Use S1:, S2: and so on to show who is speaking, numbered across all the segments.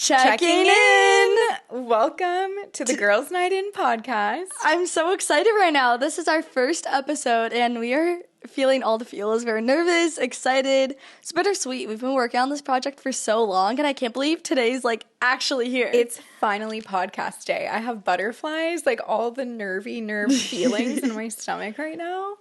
S1: Checking in. Welcome to the Girls Night In podcast.
S2: I'm so excited right now. This is our first episode, and we are feeling all the feels. We're nervous, excited. It's bittersweet. We've been working on this project for so long, and I can't believe today's, actually here.
S1: It's finally podcast day. I have butterflies, all the nerve feelings in my stomach right now.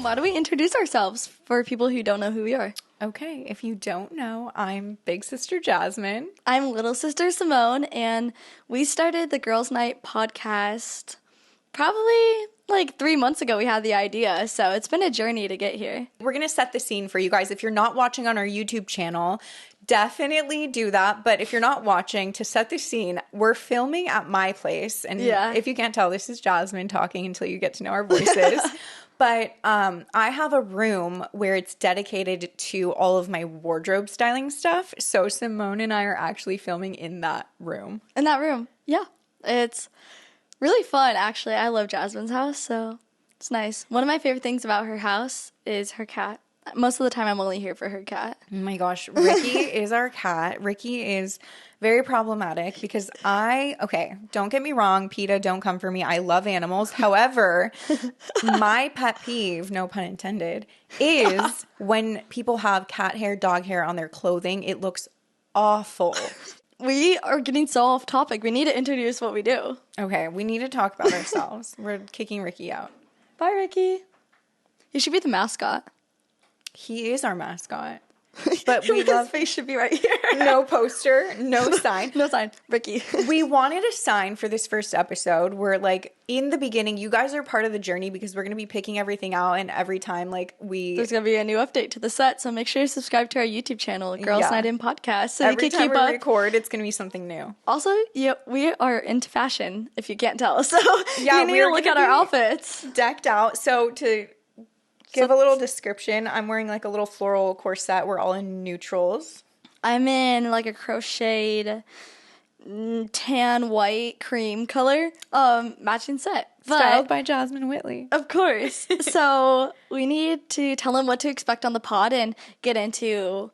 S2: Why don't we introduce ourselves for people who don't know who we are?
S1: Okay, if you don't know, I'm big sister Jasmine.
S2: I'm little sister Simone, and we started the Girls Night podcast probably 3 months ago. We had the idea, so it's been a journey to get here.
S1: We're going to set the scene for you guys. If you're not watching on our YouTube channel, definitely do that. But if you're not watching, to set the scene, we're filming at my place. And if you can't tell, this is Jasmine talking until you get to know our voices. But I have a room where it's dedicated to all of my wardrobe styling stuff. So Simone and I are actually filming in that room.
S2: In that room, yeah. It's really fun, actually. I love Jasmine's house, so it's nice. One of my favorite things about her house is her cat. Most of the time, I'm only here for her cat.
S1: Oh my gosh, Ricky is our cat. Ricky is very problematic because don't get me wrong, PETA, don't come for me. I love animals. However, my pet peeve, no pun intended, is when people have cat hair, dog hair on their clothing. It looks awful.
S2: We are getting so off topic. We need to introduce what we do.
S1: Okay, we need to talk about ourselves. We're kicking Ricky out.
S2: Bye, Ricky. He should be the mascot.
S1: He is our mascot. But
S2: his face should be right here.
S1: No poster, no sign.
S2: No sign. Ricky.
S1: We wanted a sign for this first episode where, in the beginning, you guys are part of the journey because we're going to be picking everything out, and every time, there's
S2: going to be a new update to the set, so make sure to subscribe to our YouTube channel, Girls Night In Podcast, so
S1: every
S2: you can
S1: time
S2: keep
S1: we
S2: up.
S1: record, it's going to be something new.
S2: Also, we are into fashion, if you can't tell, so
S1: you
S2: need to look at our outfits.
S1: Decked out, so to give a little description, I'm wearing a little floral corset. We're all in neutrals.
S2: I'm in a crocheted tan white cream color matching set.
S1: Styled by Jasmine Whitley.
S2: Of course. So we need to tell them what to expect on the pod and get into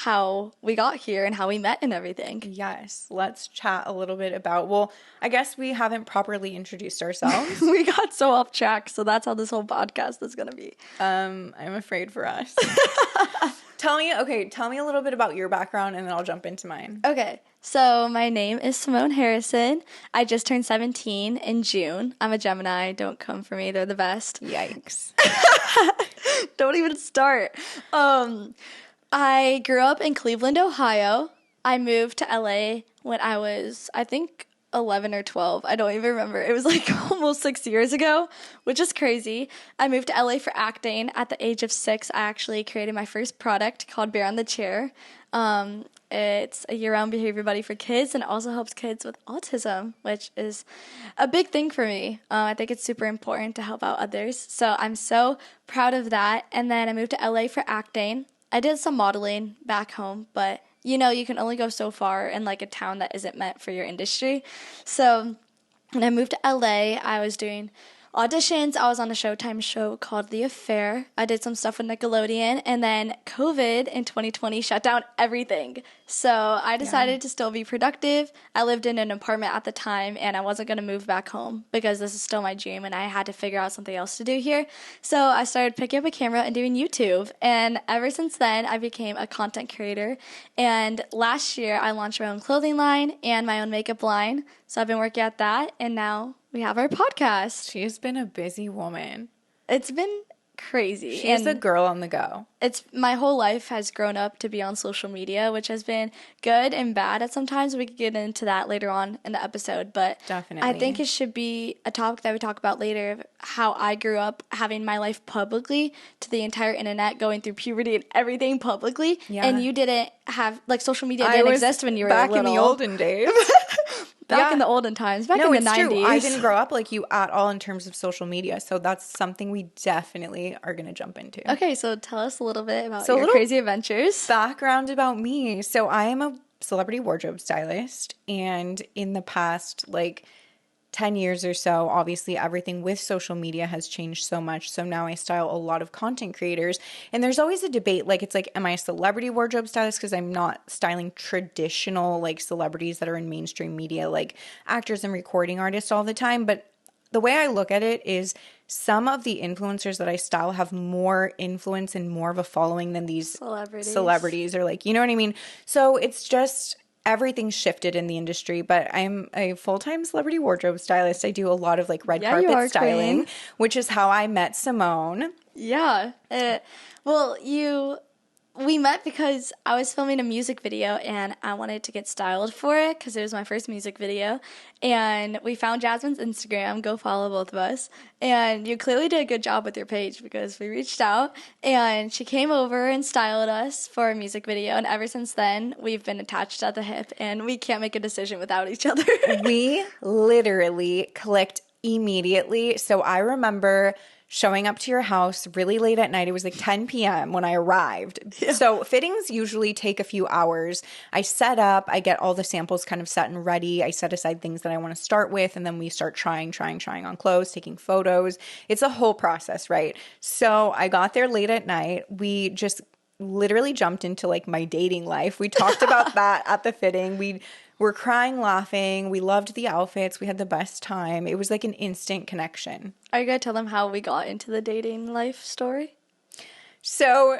S2: how we got here and how we met and everything.
S1: Yes. Let's chat a little bit about, I guess we haven't properly introduced ourselves.
S2: We got so off track, so that's how this whole podcast is going to be.
S1: I'm afraid for us. Tell me a little bit about your background and then I'll jump into mine.
S2: Okay. So my name is Simone Harrison. I just turned 17 in June. I'm a Gemini. Don't come for me. They're the best.
S1: Yikes.
S2: Don't even start. I grew up in Cleveland, Ohio. I moved to LA when I was, I think, 11 or 12. I don't even remember. It was almost 6 years ago, which is crazy. I moved to LA for acting. At the age of 6, I actually created my first product called Bear on the Chair. It's a year-round behavior buddy for kids and also helps kids with autism, which is a big thing for me. I think it's super important to help out others. So I'm so proud of that. And then I moved to LA for acting. I did some modeling back home, but you can only go so far in a town that isn't meant for your industry. So when I moved to LA, I was doing auditions. I was on a Showtime show called The Affair. I did some stuff with Nickelodeon, and then COVID in 2020 shut down everything. So I decided to still be productive. I lived in an apartment at the time, and I wasn't going to move back home because this is still my dream, and I had to figure out something else to do here. So I started picking up a camera and doing YouTube, and ever since then, I became a content creator. And last year, I launched my own clothing line and my own makeup line. So I've been working at that, and now we have our podcast.
S1: She has been a busy woman.
S2: It's been crazy.
S1: She's a girl on the go.
S2: My whole life has grown up to be on social media, which has been good and bad at sometimes. We could get into that later on in the episode, but
S1: definitely.
S2: I think it should be a topic that we talk about later of how I grew up having my life publicly to the entire internet, going through puberty and everything publicly. Yeah. And you didn't have, social media didn't exist when you were
S1: back
S2: little.
S1: In the olden days.
S2: Back in the olden times, back in the 90s.
S1: True. I didn't grow up like you at all in terms of social media, so that's something we definitely are going to jump into.
S2: Okay, so tell us a little bit about your crazy adventures.
S1: Background about me. So I am a celebrity wardrobe stylist. And in the past, like 10 years or so, obviously everything with social media has changed so much. So now I style a lot of content creators. And there's always a debate. Like, it's like, am I a celebrity wardrobe stylist? Because I'm not styling traditional like celebrities that are in mainstream media, like actors and recording artists all the time. But the way I look at it is some of the influencers that I style have more influence and more of a following than these celebrities or like, you know what I mean? So it's just everything's shifted in the industry, but I'm a full-time celebrity wardrobe stylist. I do a lot of like red carpet styling, queen. Which is how I met Simone.
S2: Yeah. Well, we met because I was filming a music video and I wanted to get styled for it because it was my first music video. And we found Jasmine's Instagram. Go follow both of us. And you clearly did a good job with your page because we reached out and she came over and styled us for a music video. And ever since then, we've been attached at the hip and we can't make a decision without each other.
S1: We literally clicked immediately. So I remember showing up to your house really late at night. It was like 10 p.m. when I arrived. Yeah. So fittings usually take a few hours. I set up, I get all the samples kind of set and ready. I set aside things that I want to start with, and then we start trying on clothes, taking photos. It's a whole process, right? So I got there late at night. We just literally jumped into like my dating life. We talked about that at the fitting. We were crying, laughing. We loved the outfits. We had the best time. It was like an instant connection.
S2: Are you going to tell them how we got into the dating life story?
S1: So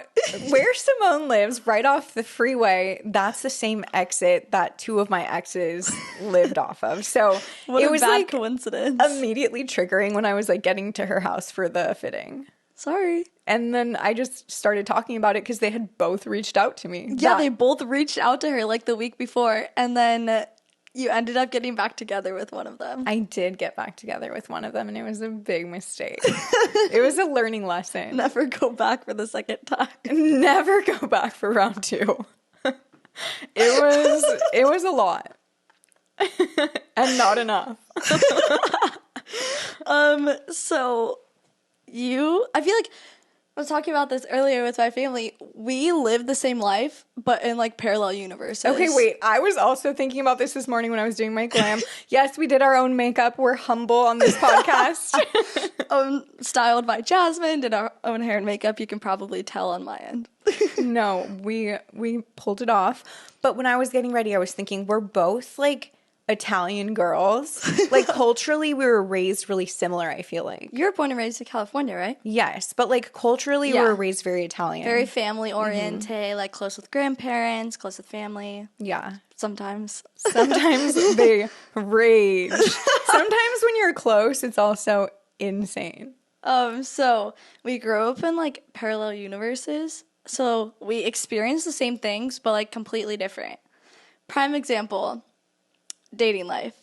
S1: where Simone lives, right off the freeway, that's the same exit that two of my exes lived off of. So it was like
S2: coincidence.
S1: Immediately triggering when I was like getting to her house for the fitting.
S2: Sorry.
S1: And then I just started talking about it because they had both reached out to me.
S2: Yeah, they both reached out to her like the week before. And then you ended up getting back together with one of them.
S1: I did get back together with one of them, and it was a big mistake. It was a learning lesson.
S2: Never go back for the second time.
S1: Never go back for round 2. It was a lot. And not enough.
S2: So I feel like I was talking about this earlier with my family. We live the same life, but in like parallel universes.
S1: Okay, wait. I was also thinking about this morning when I was doing my glam. Yes, we did our own makeup. We're humble on this podcast.
S2: Styled by Jasmine, did our own hair and makeup. You can probably tell on my end.
S1: No, we pulled it off. But when I was getting ready, I was thinking we're both like Italian girls. Like culturally we were raised really similar, I feel like.
S2: You're born and raised in California, right?
S1: Yes, but like culturally we were raised very Italian.
S2: Very family oriented, like close with grandparents, close with family.
S1: Yeah.
S2: Sometimes
S1: they rage. Sometimes when you're close, it's also insane.
S2: So we grew up in like parallel universes. So we experience the same things, but like completely different. Prime example, dating life.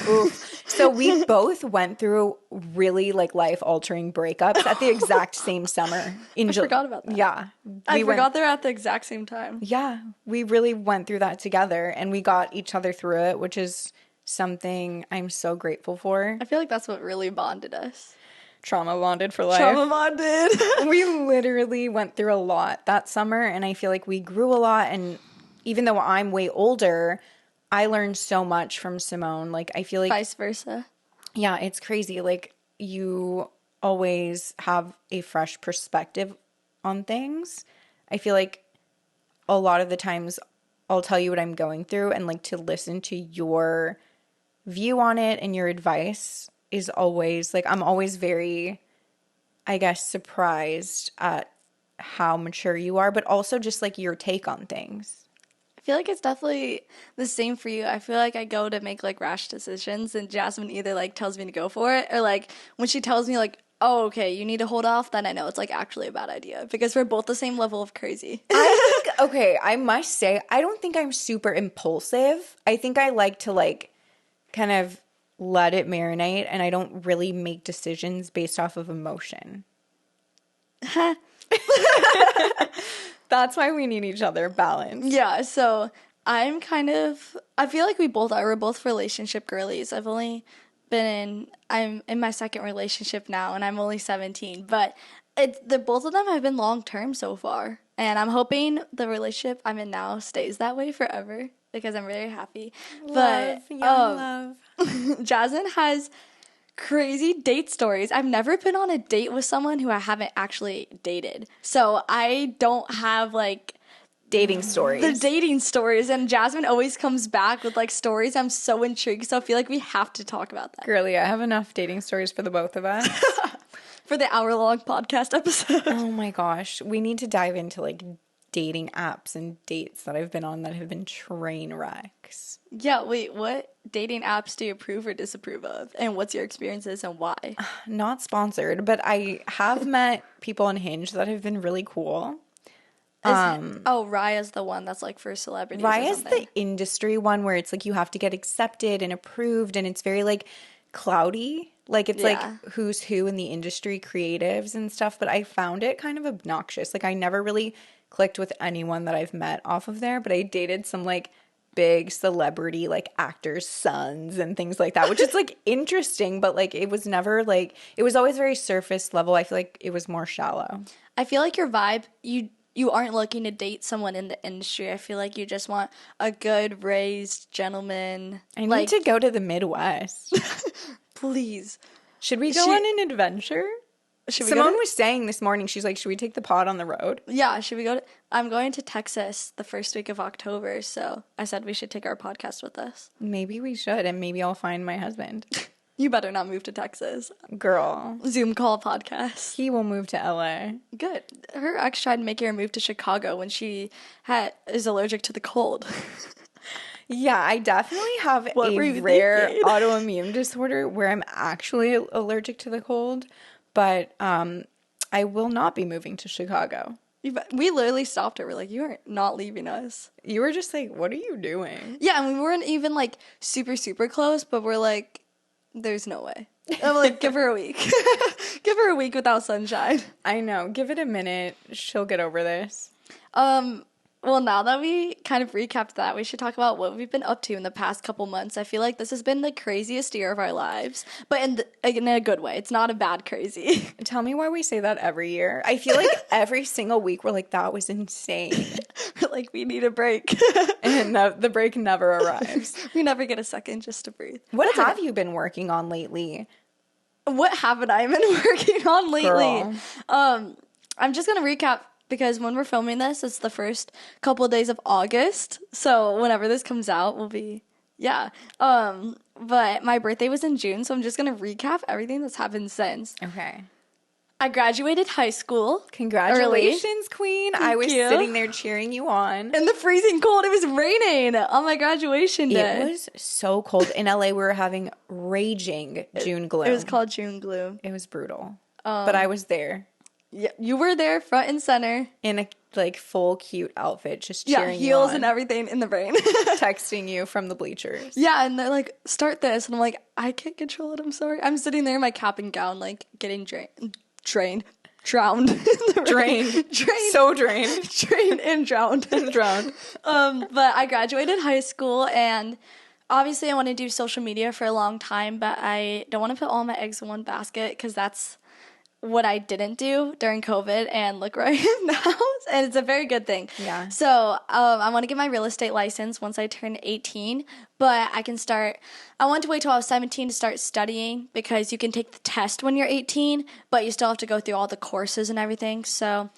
S1: Oof. So we both went through really like life-altering breakups at the exact same summer.
S2: I forgot about that.
S1: Yeah.
S2: I forgot they're at the exact same time.
S1: Yeah. We really went through that together, and we got each other through it, which is something I'm so grateful for.
S2: I feel like that's what really bonded us.
S1: Trauma bonded for life.
S2: Trauma bonded.
S1: We literally went through a lot that summer, and I feel like we grew a lot, and even though I'm way older, I learned so much from Simone. Like, I feel like
S2: vice versa.
S1: Yeah, it's crazy. Like, you always have a fresh perspective on things. I feel like a lot of the times I'll tell you what I'm going through, and like to listen to your view on it and your advice is always like, I'm always very, I guess, surprised at how mature you are, but also just like your take on things.
S2: I feel like it's definitely the same for you. I feel like I go to make like rash decisions, and Jasmine either like tells me to go for it, or like when she tells me like, oh, okay, you need to hold off, then I know it's like actually a bad idea, because we're both the same level of crazy.
S1: I must say, I don't think I'm super impulsive. I think I like to like kind of let it marinate, and I don't really make decisions based off of emotion. That's why we need each other, balance.
S2: Yeah, so I feel like we both are. We're both relationship girlies. I'm in my second relationship now, and I'm only 17, but both of them have been long-term so far. And I'm hoping the relationship I'm in now stays that way forever because I'm very happy.
S1: Love, love.
S2: Jasmine has crazy date stories. I've never been on a date with someone who I haven't actually dated. So I don't have like
S1: dating stories.
S2: The dating stories. And Jasmine always comes back with like stories. I'm so intrigued. So I feel like we have to talk about that.
S1: Girlie, I have enough dating stories for the both of us.
S2: For the hour-long podcast episode.
S1: Oh my gosh. We need to dive into like dating apps and dates that I've been on that have been train wrecks.
S2: Yeah, wait, what dating apps do you approve or disapprove of? And what's your experiences and why?
S1: Not sponsored, but I have met people on Hinge that have been really cool.
S2: Raya's the one that's like for celebrities.
S1: Raya's the industry one where it's like you have to get accepted and approved, and it's very like cloudy. Like it's like who's who in the industry, creatives and stuff. But I found it kind of obnoxious. Like I never really clicked with anyone that I've met off of there, but I dated some like big celebrity like actors' sons and things like that, which is like interesting, but like it was never like, it was always very surface level. I feel like it was more shallow.
S2: I feel like your vibe, you aren't looking to date someone in the industry. I feel like you just want a good raised gentleman.
S1: I need to go to the Midwest.
S2: Please.
S1: Should we go on an adventure? Simone was saying this morning, she's like, should we take the pod on the road?
S2: Yeah, should we go I'm going to Texas the first week of October, so I said we should take our podcast with us.
S1: Maybe we should, and maybe I'll find my husband.
S2: You better not move to Texas.
S1: Girl.
S2: Zoom call podcast.
S1: He will move to LA.
S2: Good. Her ex tried making her move to Chicago when she is allergic to the cold.
S1: Yeah, I definitely have a rare autoimmune disorder where I'm actually allergic to the cold, but I will not be moving to Chicago.
S2: We literally stopped her. We're like, you are not leaving us.
S1: You were just like, what are you doing?
S2: Yeah, and we weren't even like super, super close, but we're like, there's no way. I'm like, give her a week. Give her a week without sunshine.
S1: I know. Give it a minute. She'll get over this.
S2: Well, now that we kind of recapped that, we should talk about what we've been up to in the past couple months. I feel like this has been the craziest year of our lives, but in a good way. It's not a bad crazy.
S1: Tell me why we say that every year. I feel like every single week we're like, that was insane.
S2: Like, we need a break.
S1: And the break never arrives.
S2: We never get a second just to breathe.
S1: What have you been working on lately?
S2: What haven't I been working on lately?
S1: Girl.
S2: I'm just going to recap. Because when we're filming this, it's the first couple of days of August. So whenever this comes out, we'll be, But my birthday was in June, so I'm just going to recap everything that's happened since.
S1: Okay.
S2: I graduated high school.
S1: Congratulations,
S2: early.
S1: Queen.
S2: Thank
S1: I was
S2: you.
S1: sitting there cheering you on.
S2: In the freezing cold. It was raining on my graduation day.
S1: It was so cold. In LA, we were having raging June gloom.
S2: It was called June gloom.
S1: It was brutal. But I was there.
S2: Yeah, you were there front and center.
S1: In a like full cute outfit, just cheering you on.
S2: Heels and everything in the rain.
S1: Texting you from the bleachers.
S2: Yeah, and they're like, start this. And I'm like, I can't control it, I'm sorry. I'm sitting there in my cap and gown, like, getting drowned.
S1: Drained. So drained.
S2: Drained and drowned. But I graduated high school, and obviously I want to do social media for a long time, but I don't want to put all my eggs in one basket, because that's what I didn't do during COVID, and look where I am now, and it's a very good thing.
S1: Yeah.
S2: So I want to get my real estate license once I turn 18, but I want to wait till I was 17 to start studying, because you can take the test when you're 18, but you still have to go through all the courses and everything, so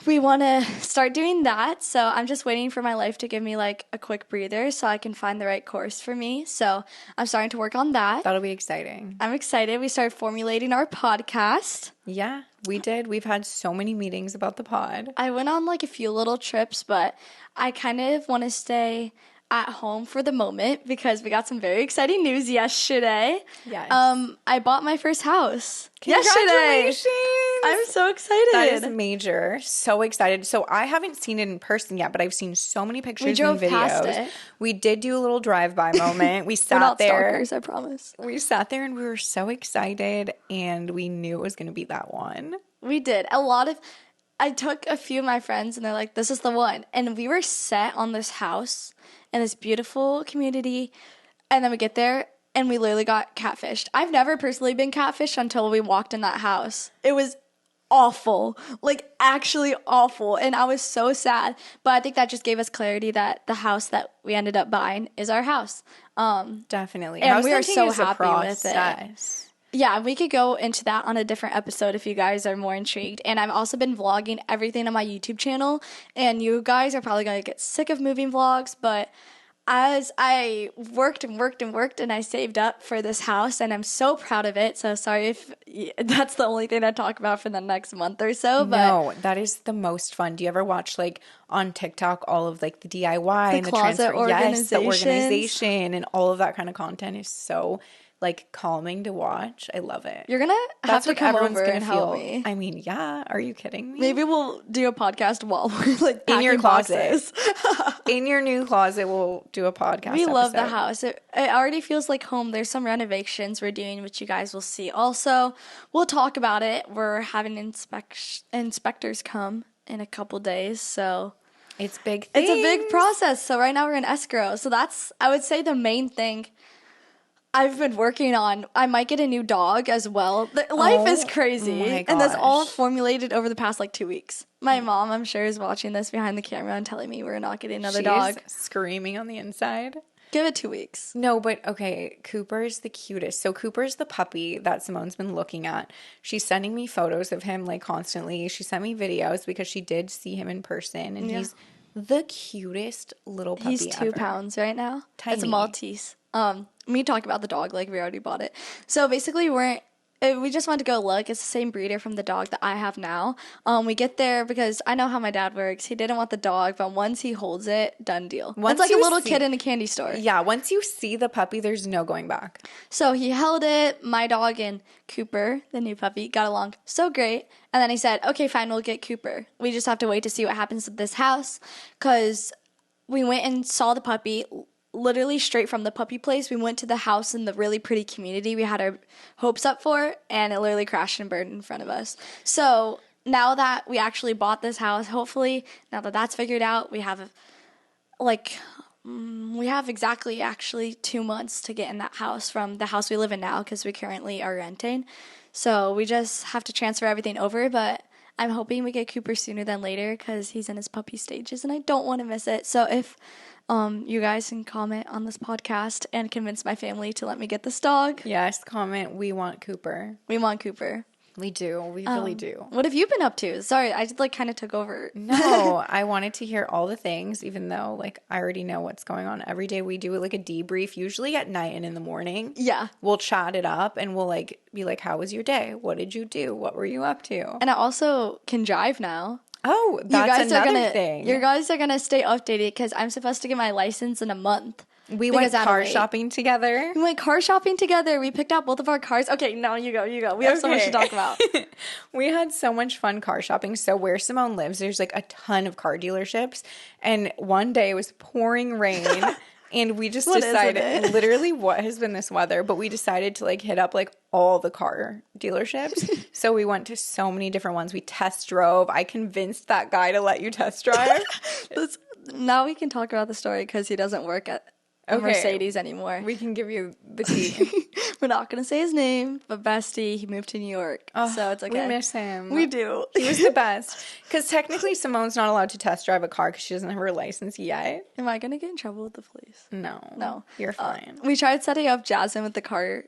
S2: we want to start doing that. So I'm just waiting for my life to give me like a quick breather so I can find the right course for me. So I'm starting to work on that.
S1: That'll be exciting.
S2: I'm excited. We started formulating our podcast.
S1: Yeah, we did. We've had so many meetings about the pod.
S2: I went on like a few little trips, but I kind of want to stay at home for the moment, because we got some very exciting news yesterday.
S1: Yes.
S2: I bought my first house.
S1: Congratulations!
S2: Yesterday. I'm so excited.
S1: That is major. So excited. So I haven't seen it in person yet, but I've seen so many pictures and videos.
S2: Past it.
S1: We did do a little drive-by moment. We sat
S2: We're not
S1: there.
S2: Stalkers, I promise.
S1: We sat there and we were so excited, and we knew it was going to be that one.
S2: We did. I took a few of my friends, and they're like, this is the one. And we were set on this house in this beautiful community, and then we get there, and we literally got catfished. I've never personally been catfished until we walked in that house. It was awful, like actually awful, and I was so sad. But I think that just gave us clarity that the house that we ended up buying is our house.
S1: Definitely.
S2: And
S1: House
S2: we are
S1: hunting
S2: so
S1: is a
S2: happy with it.
S1: process.
S2: Yeah, we could go into that on a different episode if you guys are more intrigued. And I've also been vlogging everything on my YouTube channel, and you guys are probably going to get sick of moving vlogs, but as I worked and I saved up for this house, and I'm so proud of it. So sorry if that's the only thing I talk about for the next month or so. But
S1: no, that is the most fun. Do you ever watch like on TikTok all of like the DIY and the transfer? Yes, the organization and all of that kind of content is so like calming to watch. I love it.
S2: You're gonna have to come over and help me.
S1: I mean, yeah. Are you kidding me?
S2: Maybe we'll do a podcast while we're like packing
S1: in your closet.
S2: Boxes.
S1: In your new closet, we'll do a podcast.
S2: We love the house. It already feels like home. There's some renovations we're doing, which you guys will see. Also, we'll talk about it. We're having inspectors come in a couple days, so
S1: it's big. Things.
S2: It's a big process. So right now we're in escrow. So that's, I would say, the main thing I've been working on. I might get a new dog as well. Life is crazy. And that's all formulated over the past like 2 weeks. My mom, I'm sure, is watching this behind the camera and telling me we're not getting another dog.
S1: Screaming on the inside.
S2: Give it 2 weeks.
S1: No, but okay, Cooper's the cutest. So Cooper's the puppy that Simone's been looking at. She's sending me photos of him like constantly. She sent me videos because she did see him in person, and he's the cutest little puppy
S2: He's 2 pounds right now.
S1: Tiny.
S2: It's a Maltese. Me talk about the dog like we already bought it. So basically we just wanted to go look. It's the same breeder from the dog that I have now. We get there because I know how my dad works. He didn't want the dog, but once he holds it, done deal. It's like a little kid in a candy store.
S1: Yeah, once you see the puppy, there's no going back.
S2: So he held it. My dog and Cooper, the new puppy, got along so great. And then he said, okay, fine, we'll get Cooper. We just have to wait to see what happens with this house, because we went and saw the puppy literally straight from the puppy place. We went to the house in the really pretty community we had our hopes up for, and it literally crashed and burned in front of us. So now that we actually bought this house, hopefully, now that that's figured out, we have exactly actually 2 months to get in that house from the house we live in now, because we currently are renting. So we just have to transfer everything over, but I'm hoping we get Cooper sooner than later because he's in his puppy stages and I don't want to miss it. So if you guys can comment on this podcast and convince my family to let me get this dog.
S1: Yes, comment. We want Cooper.
S2: We want Cooper.
S1: We do. We really do.
S2: What have you been up to? Sorry, I just kind of took over.
S1: No, I wanted to hear all the things, even though I already know what's going on. Every day we do a debrief, usually at night and in the morning.
S2: Yeah.
S1: We'll chat it up and we'll be like, how was your day? What did you do? What were you up to?
S2: And I also can drive now.
S1: Oh, that's another thing.
S2: You guys are going to stay updated because I'm supposed to get my license in a month.
S1: We went car shopping together.
S2: We went car shopping together. We picked out both of our cars. Okay, no, you go. We have so much to talk about.
S1: We had so much fun car shopping. So where Simone lives, there's a ton of car dealerships. And one day it was pouring rain. And we just decided, literally, what has been this weather? But we decided to hit up all the car dealerships. So we went to so many different ones. We test drove. I convinced that guy to let you test drive.
S2: Now we can talk about the story because he doesn't work at Mercedes anymore.
S1: We can give you the tea.
S2: We're not going to say his name, but bestie, he moved to New York. So it's okay.
S1: We miss him.
S2: We do.
S1: He was the best. Because technically Simone's not allowed to test drive a car because she doesn't have her license yet.
S2: Am I going to get in trouble with the police?
S1: No. You're fine.
S2: We tried setting up Jasmine with the car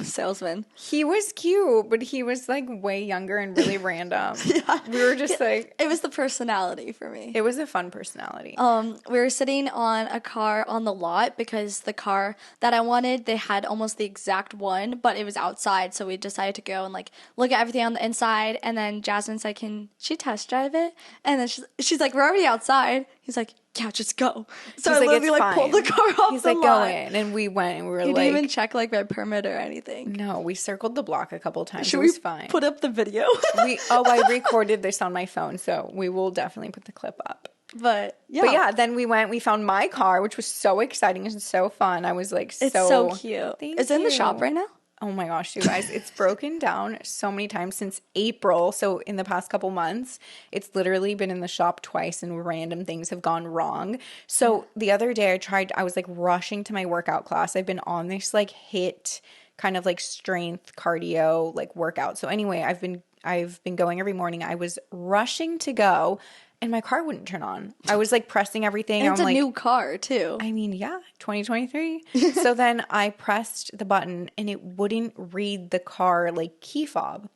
S2: salesman.
S1: He was cute, but he was way younger and really random. Yeah. We were just
S2: it was the personality for me.
S1: It was a fun personality.
S2: We were sitting on a car on the lot because the car that I wanted, they had almost the exact one, but it was outside, so we decided to go and look at everything on the inside. And then Jasmine said, can she test drive it? And then she's like, we're already outside. He's like, yeah, just go. So I literally pulled the car off the lot.
S1: Go in, and we went, and we were
S2: he didn't even check my permit or anything.
S1: No, we circled the block a couple times.
S2: Should
S1: it was fine.
S2: Put up the video?
S1: I recorded this on my phone, so we will definitely put the clip up.
S2: But yeah,
S1: then we found my car, which was so exciting and so fun. I was
S2: it's so cute. It's in the shop right now.
S1: Oh my gosh, you guys, it's broken down so many times since April. So in the past couple months, it's literally been in the shop twice and random things have gone wrong. So the other day I was rushing to my workout class. I've been on this HIIT kind of strength cardio workout. So anyway, I've been I've been going every morning. I was rushing to go and my car wouldn't turn on. I was like pressing everything.
S2: And it's
S1: I'm
S2: a
S1: like,
S2: new car too.
S1: I mean, yeah, 2023. So then I pressed the button and it wouldn't read the car like key fob.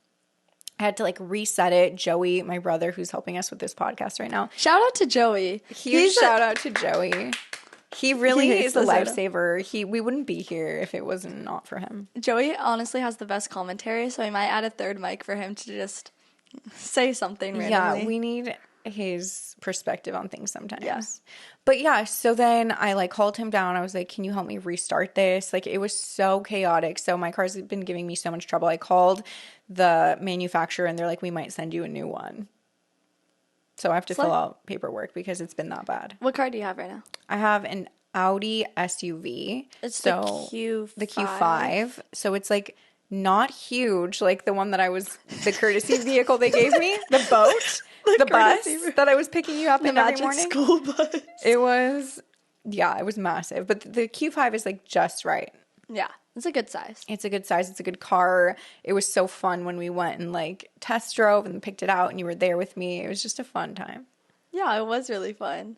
S1: I had to like reset it. Joey, my brother, who's helping us with this podcast right now.
S2: Shout out to Joey.
S1: Huge shout out to Joey. He really is a lifesaver. We wouldn't be here if it was not for him.
S2: Joey honestly has the best commentary, so I might add a third mic for him to just say something randomly.
S1: Yeah, we need his perspective on things sometimes.
S2: Yeah.
S1: But yeah, so then I like called him down. I was like, can you help me restart this? Like it was so chaotic. So my car's been giving me so much trouble. I called the manufacturer and they're like, we might send you a new one. So I have to fill out paperwork because it's been that bad.
S2: What car do you have right now?
S1: I have an Audi SUV.
S2: It's the Q5.
S1: The Q5. So it's like not huge, like the one that the courtesy vehicle they gave me, the boat, the bus that I was picking you up in every morning.
S2: School bus.
S1: It was massive. But the Q5 is like just right.
S2: Yeah, it's a good size.
S1: It's a good size. It's a good car. It was so fun when we went and like test drove and picked it out and you were there with me. It was just a fun time.
S2: Yeah, it was really fun.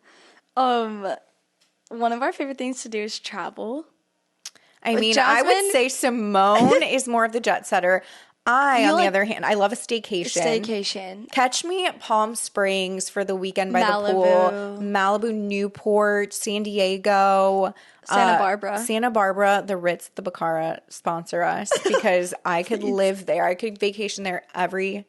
S2: One of our favorite things to do is travel.
S1: I mean, Jasmine, I would say Simone is more of the jet setter. On the other hand, I love a staycation. Catch me at Palm Springs for the weekend by the pool. Malibu, Newport, San Diego. Santa Barbara, the Ritz, the Baccarat sponsor us because I could live there. I could vacation there every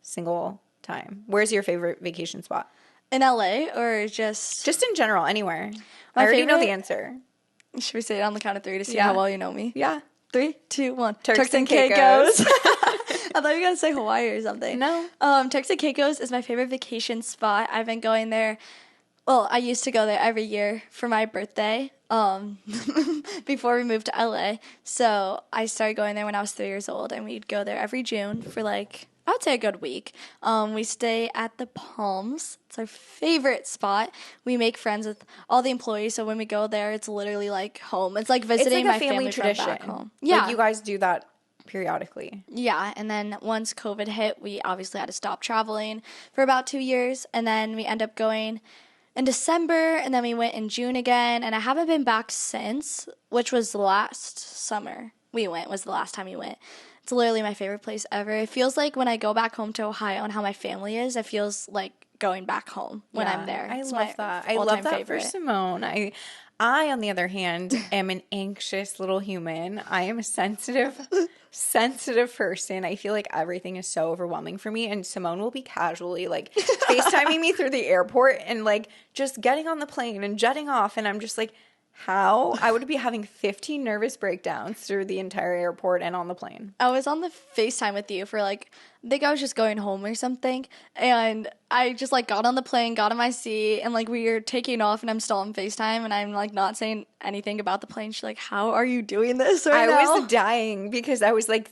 S1: single time. Where's your favorite vacation spot?
S2: In LA or just
S1: in general, anywhere. I already know the answer.
S2: Should we say it on the count of 3 to see how well you know me?
S1: Yeah.
S2: 3, 2, 1.
S1: Turks and Caicos.
S2: I thought you were going to say Hawaii or something.
S1: No.
S2: Turks and Caicos is my favorite vacation spot. I've been going there. Well, I used to go there every year for my birthday before we moved to LA. So I started going there when I was 3 years old, and we'd go there every June for like, I would say a good week. We stay at the Palms. It's our favorite spot. We make friends with all the employees, so when we go there, it's literally like home. It's like visiting my family tradition. From back home. Yeah,
S1: like you guys do that periodically.
S2: Yeah, and then once COVID hit, we obviously had to stop traveling for about 2 years, and then we end up going in December, and then we went in June again, and I haven't been back since, which was last summer was the last time we went. It's literally my favorite place ever. It feels like when I go back home to Ohio and how my family is, it feels like going back home when I'm there.
S1: I love that. I love that favorite. For Simone. I, on the other hand, am an anxious little human. I am a sensitive person. I feel like everything is so overwhelming for me. And Simone will be casually like FaceTiming me through the airport and like just getting on the plane and jetting off. And I'm just like, how? I would be having 15 nervous breakdowns through the entire airport and on the plane.
S2: I was on the FaceTime with you for like, I think I was just going home or something. And I just like got on the plane, got in my seat, and like we were taking off and I'm still on FaceTime and I'm like not saying anything about the plane. She's like, how are you doing this right now?
S1: I was dying because I was like,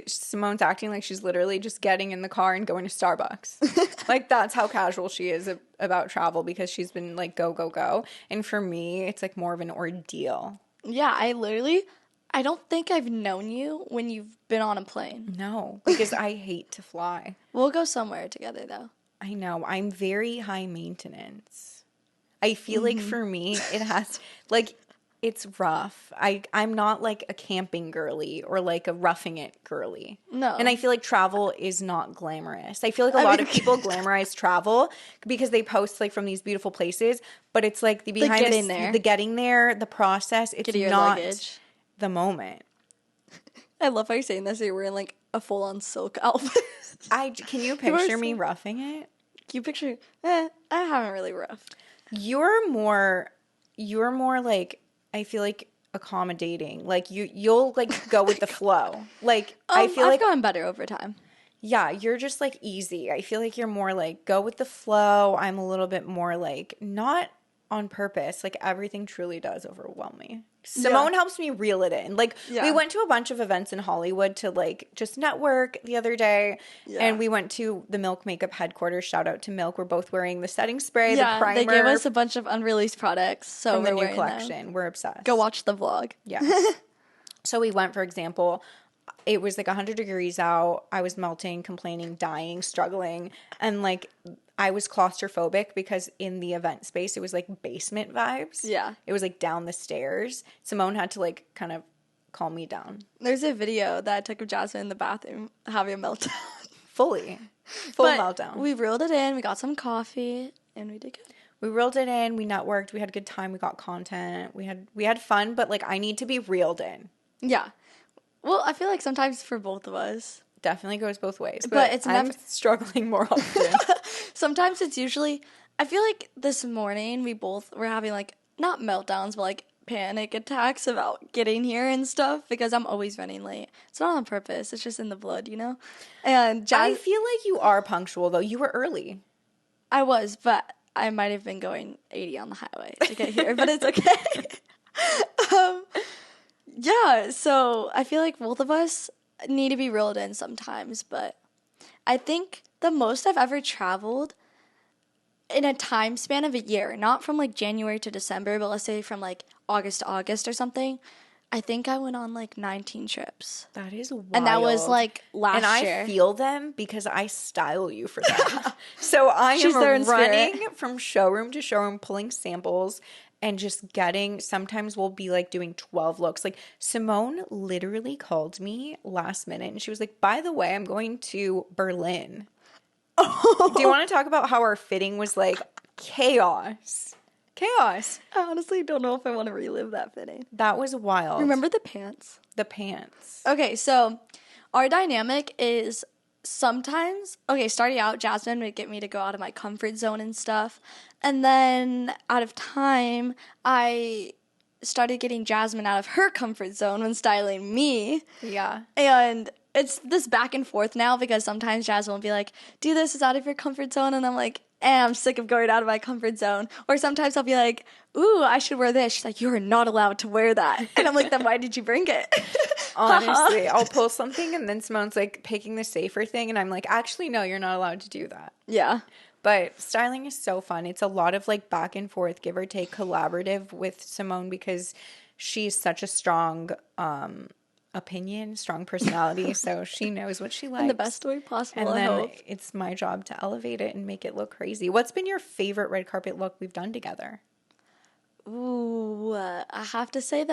S1: Simone's acting like she's literally just getting in the car and going to Starbucks. Like that's how casual she is about travel because she's been like go, go, go. And for me, it's like more of an ordeal.
S2: Yeah, I don't think I've known you when you've been on a plane.
S1: No, because I hate to fly.
S2: We'll go somewhere together, though.
S1: I know. I'm very high maintenance. I feel like for me, it has, like, it's rough. I'm not like a camping girly or like a roughing it girly.
S2: No.
S1: And I feel like travel is not glamorous. I feel like a lot of people glamorize travel because they post like from these beautiful places, but it's like the getting there, the process, it's not luggage. The moment.
S2: I love how you're saying this. You're wearing like a full-on silk outfit.
S1: Can you picture me roughing it?
S2: Can you picture? I haven't really roughed.
S1: You're more like, I feel like accommodating. Like you'll like go with the flow. Like I feel like
S2: I've gotten better over time.
S1: Yeah, you're just like easy. I feel like you're more like go with the flow. I'm a little bit more like not on purpose. Like everything truly does overwhelm me. Simone helps me reel it in. Like we went to a bunch of events in Hollywood to like just network the other day, and we went to the Milk Makeup headquarters. Shout out to Milk. We're both wearing the setting spray, the primer.
S2: They gave us a bunch of unreleased products, so
S1: from the
S2: we're
S1: new collection. We're obsessed.
S2: Go watch the vlog.
S1: Yeah. So we went, for example, it was like 100 degrees out. I was melting, complaining, dying, struggling. And like I was claustrophobic because in the event space, it was like basement vibes.
S2: Yeah.
S1: It was like down the stairs. Simone had to like kind of calm me down.
S2: There's a video that I took of Jasmine in the bathroom having a meltdown.
S1: Full meltdown.
S2: We reeled it in. We got some coffee and we did good.
S1: We reeled it in. We networked. We had a good time. We got content. We had fun, but like I need to be reeled in.
S2: Yeah. Well, I feel like sometimes for both of us.
S1: Definitely goes both ways.
S2: But it's
S1: I'm struggling more often.
S2: Sometimes it's usually, I feel like this morning we both were having like, not meltdowns, but like panic attacks about getting here and stuff because I'm always running late. It's not on purpose. It's just in the blood, you know? And
S1: I feel like you are punctual though. You were early.
S2: I was, but I might have been going 80 on the highway to get here, but it's okay. Yeah, so I feel like both of us need to be reeled in sometimes, but I think the most I've ever traveled in a time span of a year, not from like January to December, but let's say from like August to August or something, I think I went on like 19 trips.
S1: That is wild.
S2: And that was like last year.
S1: And I feel them because I style you for them. So I
S2: She's there in
S1: am running from showroom to showroom, pulling samples and just getting, sometimes we'll be like doing 12 looks. Like Simone literally called me last minute and she was like, by the way, I'm going to Berlin. Do you want to talk about how our fitting was like chaos? Chaos.
S2: I honestly don't know if I want to relive that fitting.
S1: That was wild.
S2: Remember the pants?
S1: The pants.
S2: Okay, so our dynamic is sometimes, starting out, Jasmine would get me to go out of my comfort zone and stuff. And then out of time, I started getting Jasmine out of her comfort zone when styling me.
S1: Yeah.
S2: And it's this back and forth now because sometimes Jasmine will be like, do this, is out of your comfort zone. And I'm like, I'm sick of going out of my comfort zone. Or sometimes I'll be like, ooh, I should wear this. She's like, you are not allowed to wear that. And I'm like, then why did you bring it?
S1: Honestly, I'll pull something and then Simone's like picking the safer thing. And I'm like, actually, no, you're not allowed to do that.
S2: Yeah.
S1: But styling is so fun. It's a lot of like back and forth, give or take, collaborative with Simone because she's such a strong opinion, strong personality. So she knows what she likes.
S2: In the best way possible,
S1: and then
S2: I hope.
S1: It's my job to elevate it and make it look crazy. What's been your favorite red carpet look we've done together?
S2: Ooh, I have to say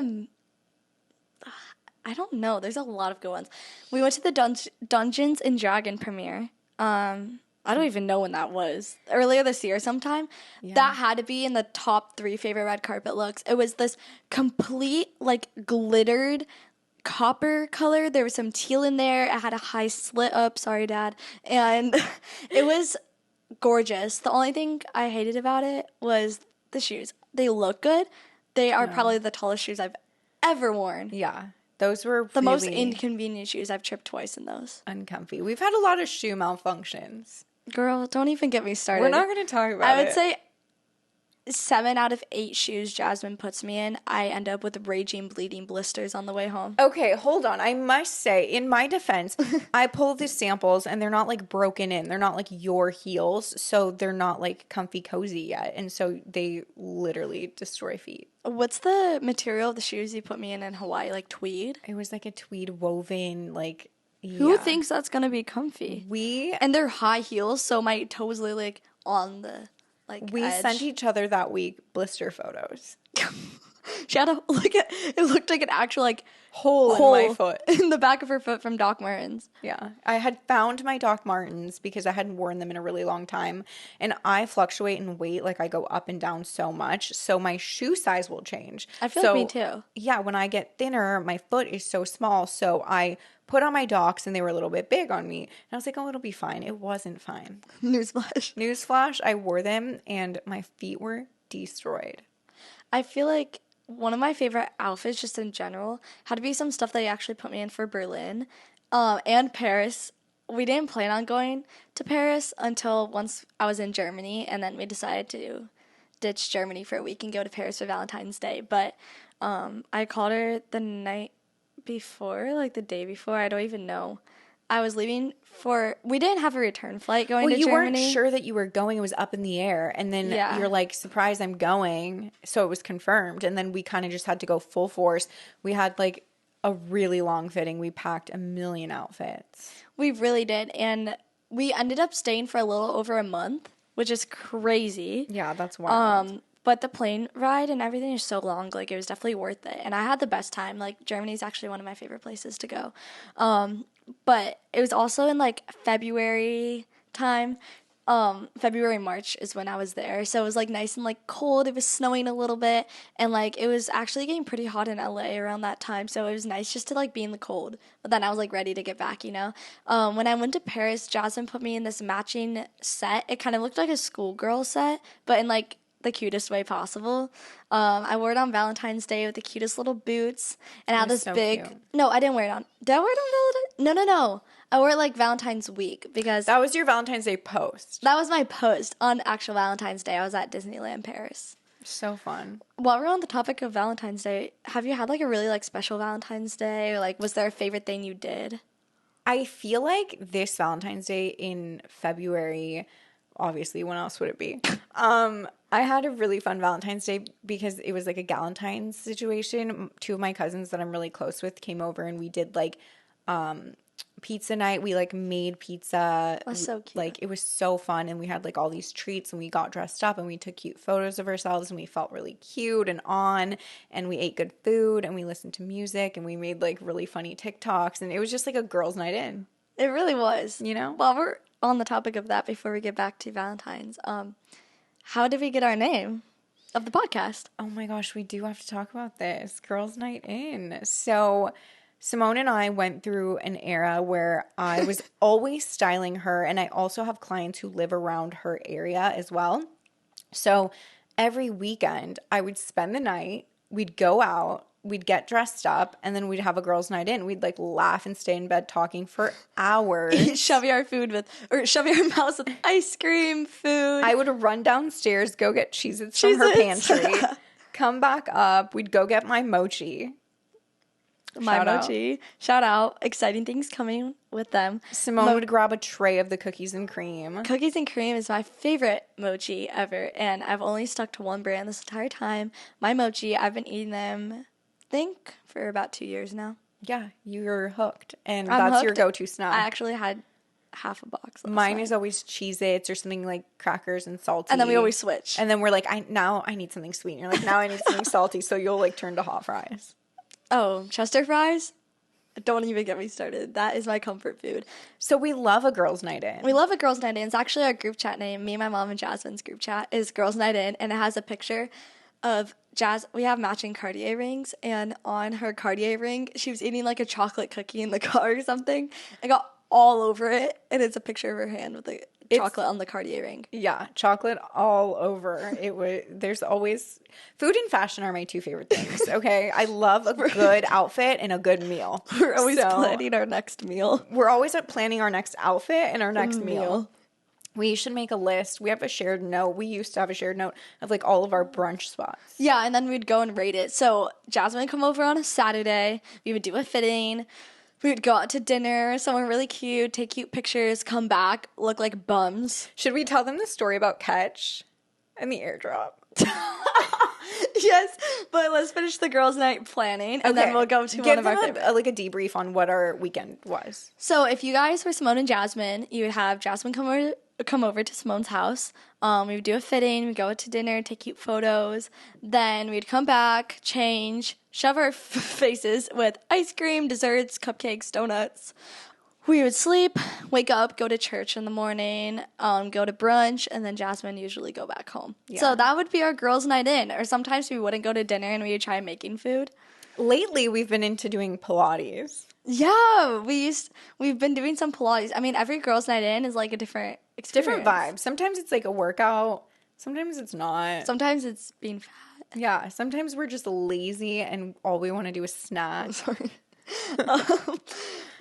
S2: I don't know. There's a lot of good ones. We went to the Dungeons and Dragon premiere. I don't even know when that was. Earlier this year sometime. Yeah. That had to be in the top 3 favorite red carpet looks. It was this complete, like, glittered copper color. There was some teal in there. It had a high slit up. Sorry, Dad. And it was gorgeous. The only thing I hated about it was the shoes. They look good. They are probably the tallest shoes I've ever worn.
S1: Yeah. Those were
S2: the most inconvenient shoes. I've tripped twice in those.
S1: Uncomfy. We've had a lot of shoe malfunctions.
S2: Girl, don't even get me started.
S1: We're not going to talk about it.
S2: I would say 7 out of 8 shoes Jasmine puts me in, I end up with raging, bleeding blisters on the way home.
S1: Okay, hold on. I must say, in my defense, I pull the samples and they're not like broken in. They're not like your heels, so they're not like comfy cozy yet. And so they literally destroy feet.
S2: What's the material of the shoes you put me in Hawaii? Like tweed?
S1: It was like a tweed woven, like... Yeah.
S2: Who thinks that's going to be comfy? And they're high heels, so my toes literally like on the...
S1: We
S2: edge.
S1: sent each other that week blister photos.
S2: She had it looked like an actual like
S1: hole in my foot.
S2: In the back of her foot from Doc Martens.
S1: Yeah. I had found my Doc Martens because I hadn't worn them in a really long time. And I fluctuate in weight, like I go up and down so much. So my shoe size will change.
S2: I feel like me too.
S1: Yeah, when I get thinner, my foot is so small. So I put on my Docs and they were a little bit big on me. And I was like, oh, it'll be fine. It wasn't fine. Newsflash, I wore them and my feet were destroyed.
S2: I feel like one of my favorite outfits just in general had to be some stuff that you actually put me in for Berlin and Paris. We didn't plan on going to Paris until once I was in Germany, and then we decided to ditch Germany for a week and go to Paris for Valentine's Day. But I called her the night before, like the day before, I don't even know. I was leaving we didn't have a return flight going to Germany.
S1: Well, you weren't sure that you were going. It was up in the air. And then you're like, surprise, I'm going. So it was confirmed. And then we kind of just had to go full force. We had like a really long fitting. We packed a million outfits.
S2: We really did. And we ended up staying for a little over a month, which is crazy.
S1: Yeah, that's wild.
S2: But the plane ride and everything is so long. Like, it was definitely worth it. And I had the best time. Like, Germany is actually one of my favorite places to go. But it was also in, like, February time. February, March is when I was there. So it was, like, nice and, like, cold. It was snowing a little bit. And, like, it was actually getting pretty hot in LA around that time. So it was nice just to, like, be in the cold. But then I was, like, ready to get back, you know? When I went to Paris, Jasmine put me in this matching set. It kind of looked like a schoolgirl set, but in, like, the cutest way possible. I wore it on Valentine's Day with the cutest little boots, and I had this big. Cute. No, I didn't wear it on. Did I wear it on Valentine's? No. I wore it like Valentine's week because
S1: that was your Valentine's Day post.
S2: That was my post on actual Valentine's Day. I was at Disneyland Paris.
S1: So fun.
S2: While we're on the topic of Valentine's Day, have you had like a really like special Valentine's Day, or like was there a favorite thing you did?
S1: I feel like this Valentine's Day in February. Obviously, when else would it be? I had a really fun Valentine's Day because it was like a Galentine's situation. Two of my cousins that I'm really close with came over and we did like pizza night. We like made pizza.
S2: That's so cute.
S1: Like it was so fun and we had like all these treats and we got dressed up and we took cute photos of ourselves and we felt really cute and on and we ate good food and we listened to music and we made like really funny TikToks and it was just like a girls' night in.
S2: It really was.
S1: You know?
S2: While we're on the topic of that before we get back to Valentine's, how did we get our name of the podcast?
S1: Oh my gosh, we do have to talk about this. Girls' Night In. So Simone and I went through an era where I was always styling her, and I also have clients who live around her area as well. So every weekend, I would spend the night, we'd go out, we'd get dressed up, and then we'd have a girls' night in. We'd like laugh and stay in bed talking for hours.
S2: Shoving our mouths with ice cream, food.
S1: I would run downstairs, go get Cheez-Its from her pantry, come back up. We'd go get my mochi.
S2: Shout out. Exciting things coming with them.
S1: Simone would grab a tray of the cookies and cream.
S2: Cookies and cream is my favorite mochi ever, and I've only stuck to one brand this entire time. My mochi, I've been eating them, I think, for about 2 years now.
S1: Yeah, you're hooked, and that's your go-to snack.
S2: I actually had half a box.
S1: Mine is always Cheez-Its or something like crackers and salty.
S2: And then we always switch.
S1: And then we're like, I need something sweet. And you're like, now I need something salty, so you'll like turn to hot fries.
S2: Oh, Chester fries? Don't even get me started. That is my comfort food.
S1: So we love a girls' night in.
S2: We love a girls' night in. It's actually our group chat name. Me, my mom, and Jasmine's group chat is Girls' Night In, and it has a picture of we have matching Cartier rings, and on her Cartier ring, she was eating like a chocolate cookie in the car or something. I got all over it, and it's a picture of her hand with the chocolate on the Cartier ring.
S1: Yeah, chocolate all over. There's always food and fashion are my two favorite things. Okay, I love a good outfit and a good meal.
S2: We're always planning our next meal.
S1: We're always planning our next outfit and our next meal. We should make a list. We have a shared note. We used to have a shared note of like all of our brunch spots.
S2: Yeah, and then we'd go and rate it. So Jasmine would come over on a Saturday. We would do a fitting. We would go out to dinner, somewhere really cute, take cute pictures, come back, look like bums.
S1: Should we tell them the story about Catch and the airdrop?
S2: Yes, but let's finish the girls' night planning, and then we'll go to one of our favorites.
S1: Like a debrief on what our weekend was.
S2: So if you guys were Simone and Jasmine, you would have Jasmine come over to Simone's house. We would do a fitting, we'd go out to dinner, take cute photos. Then we'd come back, change, shove our faces with ice cream, desserts, cupcakes, donuts. We would sleep, wake up, go to church in the morning, go to brunch, and then Jasmine usually go back home. Yeah. So that would be our girls' night in. Or sometimes we wouldn't go to dinner and we would try making food.
S1: Lately, we've been into doing Pilates.
S2: Yeah, we've been doing some Pilates. I mean, every girls' night in is like a different experience.
S1: Different vibe. Sometimes it's like a workout. Sometimes it's not.
S2: Sometimes it's being fat.
S1: Yeah, sometimes we're just lazy and all we want to do is snack.
S2: Sorry.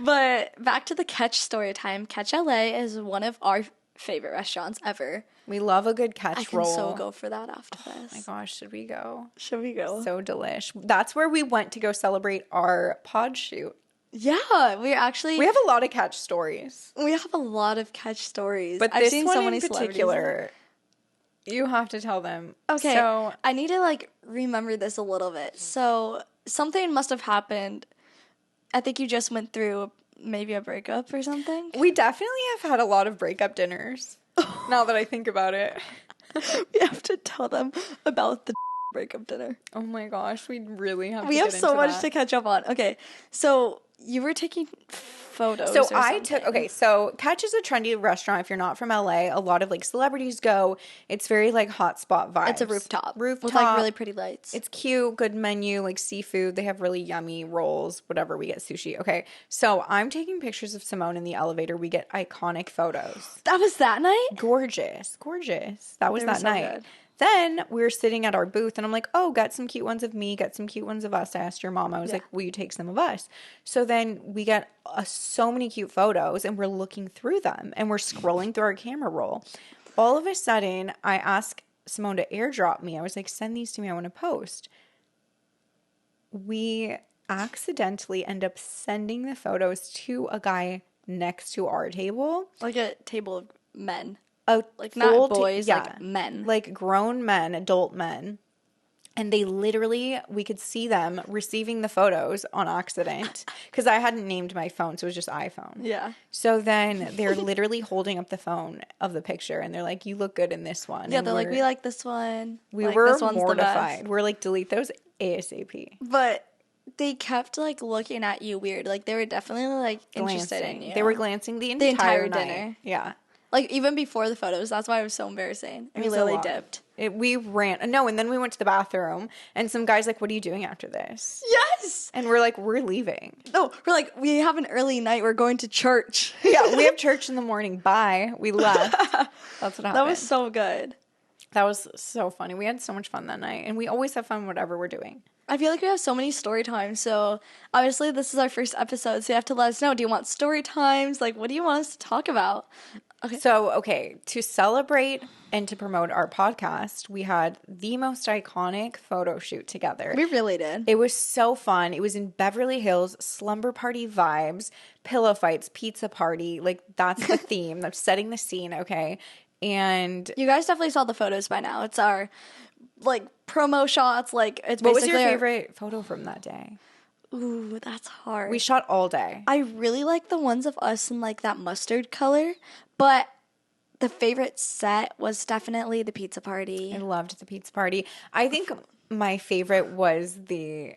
S2: But back to the Catch story time. Catch LA is one of our favorite restaurants ever.
S1: We love a good Catch roll.
S2: I can so go for that after this.
S1: Oh my gosh, should we go?
S2: Should we go?
S1: So delish. That's where we went to go celebrate our pod shoot.
S2: Yeah, we have
S1: a lot of Catch stories.
S2: We have a lot of Catch stories.
S1: But I've seen one so many in particular, you have to tell them.
S2: Okay, so I need to like remember this a little bit. So something must have happened I think you just went through maybe a breakup or something.
S1: We definitely have had a lot of breakup dinners, now that I think about it.
S2: We have to tell them about the breakup dinner.
S1: Oh my gosh, we really have to
S2: We
S1: get
S2: have so
S1: into
S2: much
S1: that.
S2: to catch up on. Okay, so you were taking photos.
S1: So so Catch is a trendy restaurant. If you're not from LA, a lot of like celebrities go. It's very like hotspot vibes.
S2: It's a rooftop with like really pretty lights.
S1: It's cute, good menu, like seafood. They have really yummy rolls, whatever. We get sushi. Okay, so I'm taking pictures of Simone in the elevator. We get iconic photos.
S2: That was that night?
S1: Gorgeous. That was that night. Good. Then we were sitting at our booth and I'm like, oh, get some cute ones of me, get some cute ones of us. I asked your mom, I was like, will you take some of us? So then we get so many cute photos and we're looking through them and we're scrolling through our camera roll. All of a sudden, I asked Simone to airdrop me. I was like, send these to me. I want to post. We accidentally end up sending the photos to a guy next to our table.
S2: Like a table of men.
S1: Like
S2: not boys, like men.
S1: Like grown men, adult men. And they literally, we could see them receiving the photos on accident because I hadn't named my phone, so it was just iPhone.
S2: Yeah.
S1: So then they're literally holding up the phone of the picture and they're like, you look good in this one.
S2: Yeah, they're like, we like this one.
S1: We were mortified. We're like, delete those ASAP.
S2: But they kept like looking at you weird. Like they were definitely like interested in you.
S1: They were glancing the entire night.
S2: Dinner.
S1: Yeah.
S2: Like, even before the photos. That's why it was so embarrassing. And we literally dipped.
S1: We ran. No, and then we went to the bathroom. And some guy's like, what are you doing after this?
S2: Yes!
S1: And we're like, we're leaving.
S2: No, we're like, we have an early night. We're going to church.
S1: Yeah, we have church in the morning. Bye. We left. That's what happened.
S2: That was so good.
S1: That was so funny. We had so much fun that night. And we always have fun whatever we're doing.
S2: I feel like we have so many story times. So, obviously, this is our first episode. So, you have to let us know. Do you want story times? Like, what do you want us to talk about?
S1: Okay. So, to celebrate and to promote our podcast, we had the most iconic photo shoot together.
S2: We really did.
S1: It was so fun. It was in Beverly Hills, slumber party vibes, pillow fights, pizza party. Like, that's the theme. That's setting the scene, okay? And
S2: you guys definitely saw the photos by now. It's our, like, promo shots. Like, it's
S1: what
S2: basically
S1: was your favorite photo from that day?
S2: Ooh, that's hard.
S1: We shot all day.
S2: I really like the ones of us in, like, that mustard color. But the favorite set was definitely the pizza party.
S1: I loved the pizza party. I think my favorite was the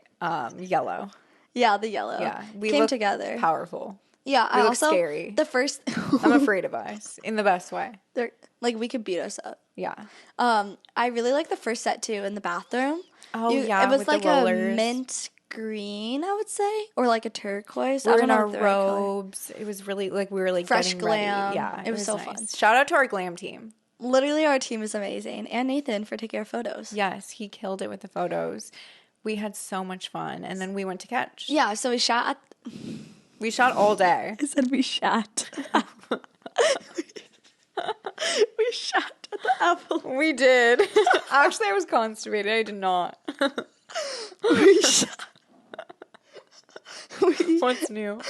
S1: yellow.
S2: Yeah, the yellow.
S1: Yeah,
S2: we came together.
S1: Powerful.
S2: Yeah,
S1: we look scary.
S2: The first,
S1: I'm afraid of us in the best way.
S2: Like we could beat us up.
S1: Yeah.
S2: I really like the first set too in the bathroom.
S1: Oh yeah,
S2: it was
S1: with
S2: like
S1: the rollers.
S2: A mint green, I would say, or like a turquoise.
S1: We're in our robes. It was really like we were like
S2: fresh
S1: getting
S2: glam.
S1: Ready. Yeah,
S2: it was so
S1: nice.
S2: fun.
S1: Shout out to our glam team.
S2: Literally, our team is amazing, and Nathan for taking our photos.
S1: Yes, he killed it with the photos. We had so much fun, and then we went to Catch.
S2: Yeah, so we shot.
S1: We shot all day.
S2: I said we shot. We shot at the apple.
S1: We did. Actually, I was constipated. I did not.
S2: We shot.
S1: What's new?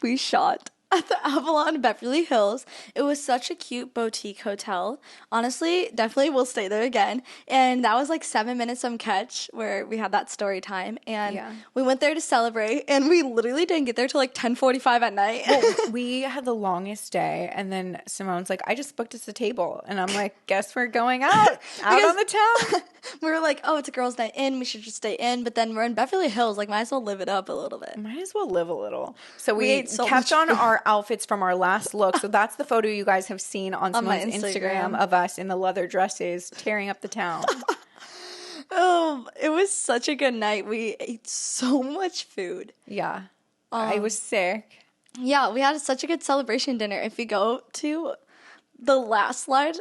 S2: We shot at the Avalon Beverly Hills. It was such a cute boutique hotel. Honestly, definitely we'll stay there again. And that was like 7 minutes from Catch where we had that story time. And we went there to celebrate and we literally didn't get there till like 10:45 at night.
S1: Well, we had the longest day and then Simone's like, I just booked us a table. And I'm like, guess we're going out on the town.
S2: We were like, oh, it's a girls' night in. We should just stay in. But then we're in Beverly Hills. Like, might as well live it up a little bit.
S1: Might as well live a little. So we kept on our outfits from our last look. So that's the photo you guys have seen on Simone's Instagram of us in the leather dresses tearing up the town.
S2: Oh, it was such a good night. We ate so much food.
S1: Yeah. I was sick.
S2: Yeah, we had such a good celebration dinner. If you go to the last slide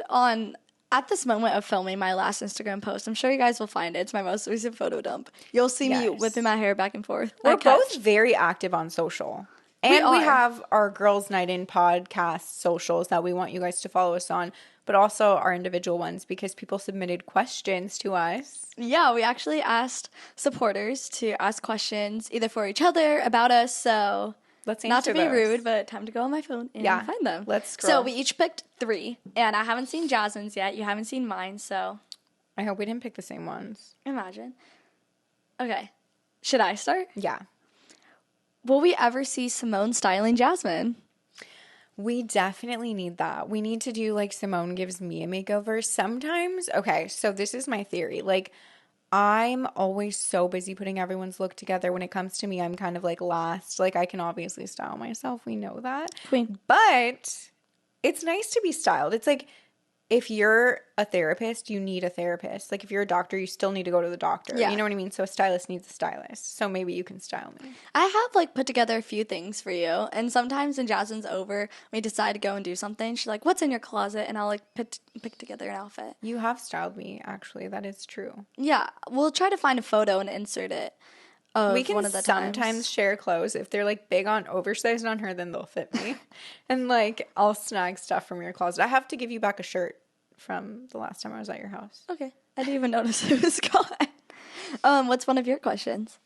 S2: at this moment of filming my last Instagram post, I'm sure you guys will find it. It's my most recent photo dump. You'll see me whipping my hair back and forth.
S1: We're both very active on social. And we have our Girls Night In podcast socials that we want you guys to follow us on, but also our individual ones because people submitted questions to us.
S2: Yeah, we actually asked supporters to ask questions either for each other, about us, so
S1: let's answer
S2: not to be
S1: those.
S2: rude, but time to go on my phone and find them.
S1: Let's scroll.
S2: So we each picked 3, and I haven't seen Jasmine's yet. You haven't seen mine, so
S1: I hope we didn't pick the same ones.
S2: imagine. Okay. Should I start?
S1: Yeah.
S2: Will we ever see Simone styling Jasmine?
S1: We definitely need that. We need to do like Simone gives me a makeover. Sometimes, okay, so this is my theory. Like, I'm always so busy putting everyone's look together. When it comes to me, I'm kind of like last. Like, I can obviously style myself. We know that.
S2: Queen.
S1: But it's nice to be styled. It's like, if you're a therapist, you need a therapist. Like, if you're a doctor, you still need to go to the doctor.
S2: Yeah.
S1: You know what I mean? So a stylist needs a stylist. So maybe you can style me.
S2: I have, like, put together a few things for you. And sometimes when Jasmine's over, we decide to go and do something. She's like, what's in your closet? And I'll, like, pick together an outfit.
S1: You have styled me, actually. That is true.
S2: Yeah. We'll try to find a photo and insert it.
S1: We can sometimes share clothes. If they're, like, big on oversized on her, then they'll fit me. And, like, I'll snag stuff from your closet. I have to give you back a shirt from the last time I was at your house.
S2: Okay. I didn't even notice it was gone. What's one of your questions?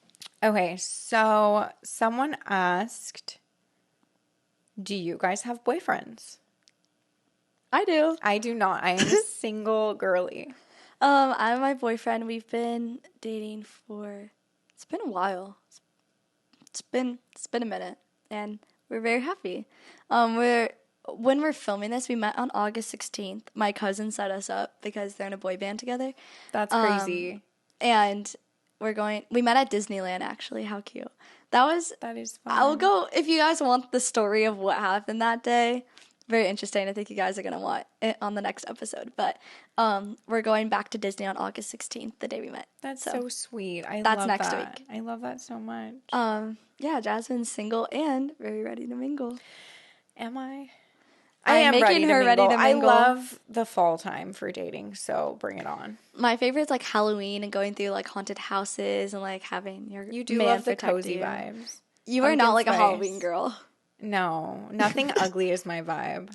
S1: Okay, so someone asked, do you guys have boyfriends?
S2: I do.
S1: I do not. I am a single girly.
S2: I have my boyfriend. We've been dating for, it's been a while. It's been a minute, and we're very happy. When we're filming this, we met on August 16th. My cousin set us up because they're in a boy band together.
S1: That's crazy.
S2: And we met at Disneyland, actually. How cute. That is fun. I'll go, if you guys want the story of what happened that day, very interesting. I think you guys are going to want it on the next episode. But we're going back to Disney on August 16th, the day we met.
S1: That's so sweet.
S2: That's next week.
S1: I love that so much.
S2: Yeah, Jasmine's single and very ready to mingle.
S1: Am I?
S2: I am making her ready to mingle.
S1: I love the fall time for dating, so bring it on.
S2: My favorite is like Halloween and going through like haunted houses and like having your
S1: You do love the cozy vibes.
S2: You are not like a Halloween girl.
S1: No, nothing ugly is my vibe.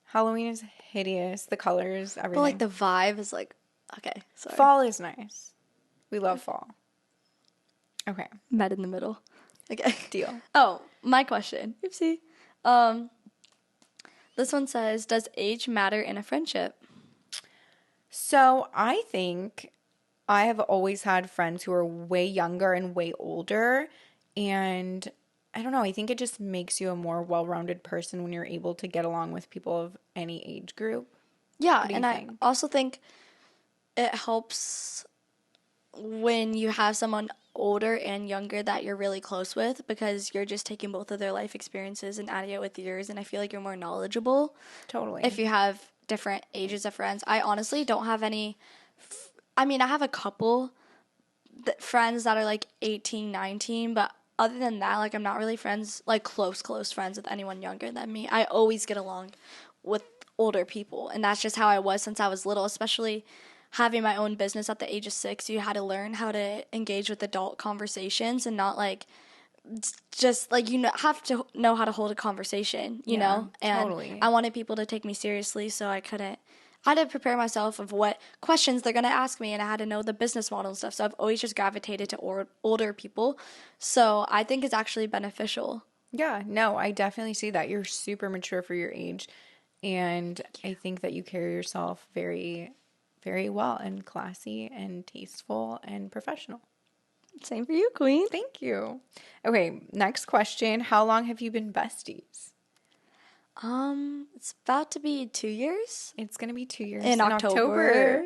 S1: Halloween is hideous. The colors, everything.
S2: But like the vibe is like, okay, sorry.
S1: Fall is nice. We love fall. Okay.
S2: Met in the middle. Okay.
S1: Deal.
S2: Oh, my question. Oopsie. This one says, does age matter in a friendship?
S1: So I think I have always had friends who are way younger and way older. And I don't know, I think it just makes you a more well-rounded person when you're able to get along with people of any age group.
S2: Yeah, and I also think it helps when you have someone older and younger that you're really close with, because you're just taking both of their life experiences and adding it with yours, and I feel like you're more knowledgeable.
S1: Totally.
S2: If you have different ages of friends. I honestly don't have any, I have a couple friends that are like 18, 19, but other than that, like I'm not really friends, like close friends with anyone younger than me. I always get along with older people, and that's just how I was since I was little, especially having my own business at the age of 6. You had to learn how to engage with adult conversations and not like just like have to know how to hold a conversation, you know? And
S1: totally.
S2: I wanted people to take me seriously, so I had to prepare myself of what questions they're going to ask me, and I had to know the business model and stuff. So I've always just gravitated to older people. So I think it's actually beneficial.
S1: Yeah, no, I definitely see that. You're super mature for your age, and I think that you carry yourself very, very well and classy and tasteful and professional.
S2: Same for you, Queen.
S1: Thank you. Okay, next question. How long have you been besties?
S2: It's about to be 2 years.
S1: It's going to be 2 years.
S2: In October.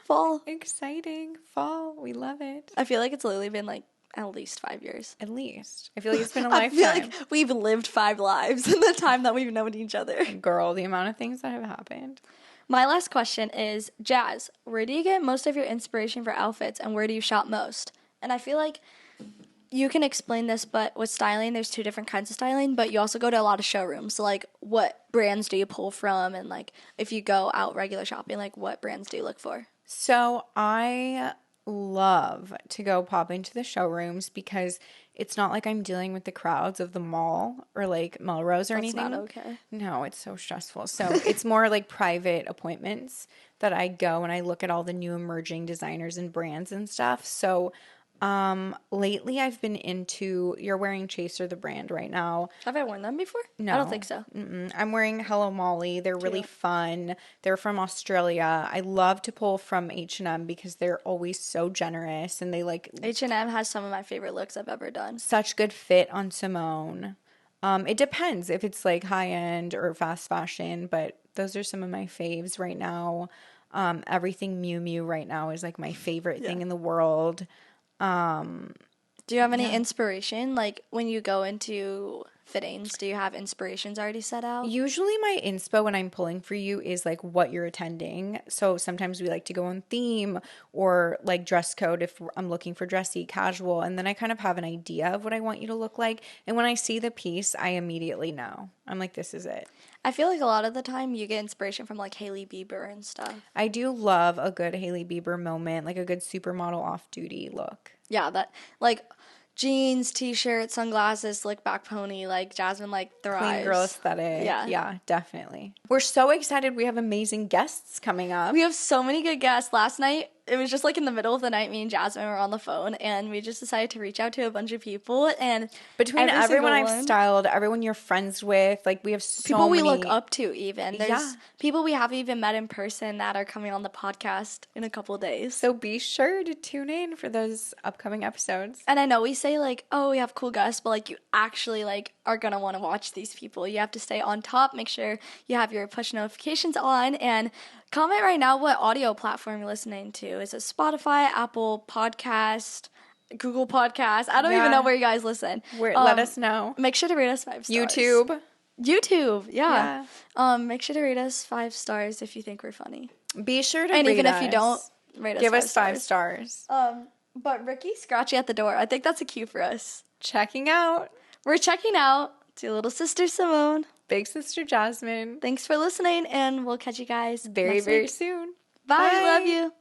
S2: Fall.
S1: Exciting. Fall. We love it.
S2: I feel like it's literally been like at least 5 years.
S1: At least. I feel like it's been a lifetime.
S2: I feel like we've lived 5 lives in the time that we've known each other.
S1: Girl, the amount of things that have happened.
S2: My last question is, Jazz, where do you get most of your inspiration for outfits, and where do you shop most? And I feel like you can explain this, but with styling, there's 2 different kinds of styling, but you also go to a lot of showrooms. So, like, what brands do you pull from? And, like, if you go out regular shopping, like, what brands do you look for?
S1: So, I love to go pop into the showrooms because it's not like I'm dealing with the crowds of the mall or, like, Melrose or anything.
S2: That's not okay.
S1: No, it's so stressful. So, it's more like private appointments that I go and I look at all the new emerging designers and brands and stuff. So, Lately I've been into, you're wearing Chaser the brand right now.
S2: Have I worn them before?
S1: No.
S2: I don't think so.
S1: I'm wearing Hello Molly. They're really fun. They're from Australia. I love to pull from H&M because they're always so generous and they like
S2: H&M has some of my favorite looks I've ever done.
S1: such good fit on Simone. It depends if it's like high end or fast fashion, but those are some of my faves right now. Everything Miu Miu right now is like my favorite thing in the world.
S2: Do you have any inspiration? Like when you go into fittings, do you have inspirations already set out?
S1: Usually my inspo when I'm pulling for you is like what you're attending. So sometimes we like to go on theme or like dress code if I'm looking for dressy, casual. And then I kind of have an idea of what I want you to look like. And when I see the piece, I immediately know. I'm like, this is it.
S2: I feel like a lot of the time you get inspiration from like Hailey Bieber and stuff.
S1: I do love a good Hailey Bieber moment, like a good supermodel off-duty look.
S2: Yeah, that like jeans, t-shirt, sunglasses, slick back pony, like Jasmine like thrives.
S1: Clean girl aesthetic. Yeah, definitely. We're so excited. We have amazing guests coming up.
S2: We have so many good guests. Last night, it was just like in the middle of the night, me and Jasmine were on the phone and we just decided to reach out to a bunch of people. And
S1: between everyone I've styled, everyone you're friends with, like we have so
S2: people
S1: many.
S2: we look up to even. There's people we haven't even met in person that are coming on the podcast in a couple days.
S1: So be sure to tune in for those upcoming episodes.
S2: And I know we say like, oh, we have cool guests, but like you actually like are going to want to watch these people. You have to stay on top. Make sure you have your push notifications on and comment right now what audio platform you're listening to. Is it Spotify, Apple Podcast, Google Podcast? I don't even know where you guys listen.
S1: Let us know.
S2: Make sure to rate us 5 stars. YouTube, yeah. Make sure to rate us 5 stars if you think we're funny.
S1: Be sure to
S2: and
S1: rate
S2: even
S1: us.
S2: If you don't, rate us.
S1: Give us 5 stars.
S2: But Ricky scratchy at the door. I think that's a cue for us.
S1: Checking out.
S2: We're checking out to little sister Simone.
S1: Big sister Jasmine.
S2: Thanks for listening, and we'll catch you guys
S1: very soon.
S2: Bye. Love you.